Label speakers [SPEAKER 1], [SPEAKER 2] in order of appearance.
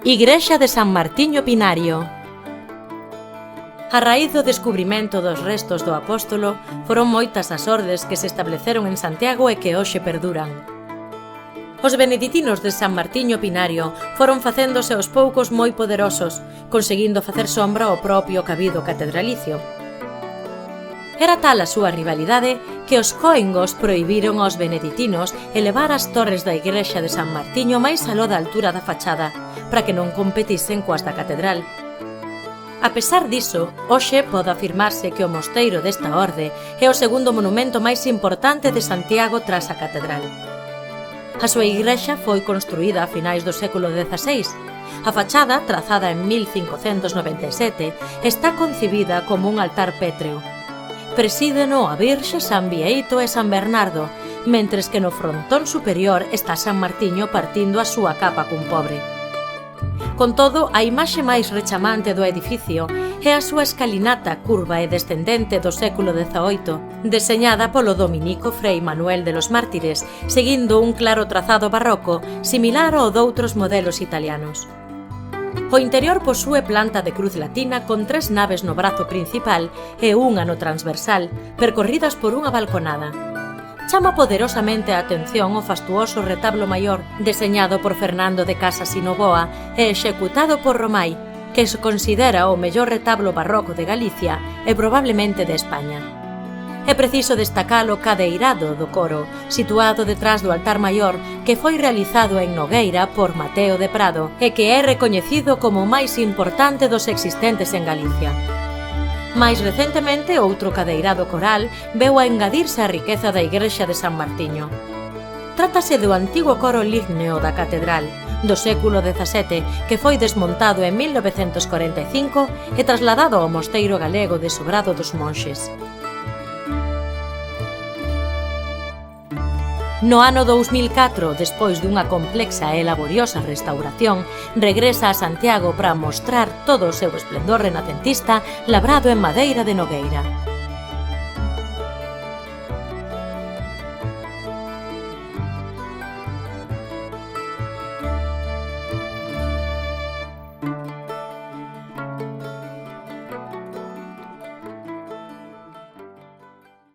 [SPEAKER 1] Igrexa de San Martiño Pinario. A raíz do descubrimento dos restos do apóstolo, foron moitas as ordes que se estableceron en Santiago e que hoxe perduran. Os beneditinos de San Martiño Pinario foron facéndose aos poucos moi poderosos, conseguindo facer sombra ao propio cabido catedralicio. Era tal a súa rivalidade que os coengos prohibiron aos beneditinos elevar as torres da igrexa de San Martiño máis aló da altura da fachada, para que non competisen coas da catedral. A pesar diso, hoxe pode afirmarse que o mosteiro desta orde é o segundo monumento máis importante de Santiago tras a catedral. A súa igrexa foi construída a finais do século XVI. A fachada, trazada en 1597, está concibida como un altar pétreo. Presídeno a Virxe, San Bieito e San Bernardo, mentres que no frontón superior está San Martiño partindo a súa capa cun pobre. Con todo, a imaxe máis rechamante do edificio é a súa escalinata curva e descendente do século XVIII, deseñada polo dominico Frei Manuel de los Mártires, seguindo un claro trazado barroco similar ao doutros modelos italianos. O interior posúe planta de cruz latina con 3 naves no brazo principal e unha no transversal, percorridas por unha balconada. Chama poderosamente a atención o fastuoso retablo maior deseñado por Fernando de Casas y Novoa e executado por Romai, que se considera o mellor retablo barroco de Galicia e probablemente de España. É preciso destacar o cadeirado do coro, situado detrás do altar maior, que foi realizado en Nogueira por Mateo de Prado e que é recoñecido como o máis importante dos existentes en Galicia. Mais recentemente, outro cadeirado coral veu a engadirse á riqueza da igrexa de San Martiño. Trátase do antigo coro lígneo da catedral, do século XVII, que foi desmontado en 1945 e trasladado ao mosteiro galego de Sobrado dos Monxes. No ano 2004, despois dunha complexa e laboriosa restauración, regresa a Santiago para mostrar todo o seu esplendor renacentista labrado en madeira de Nogueira.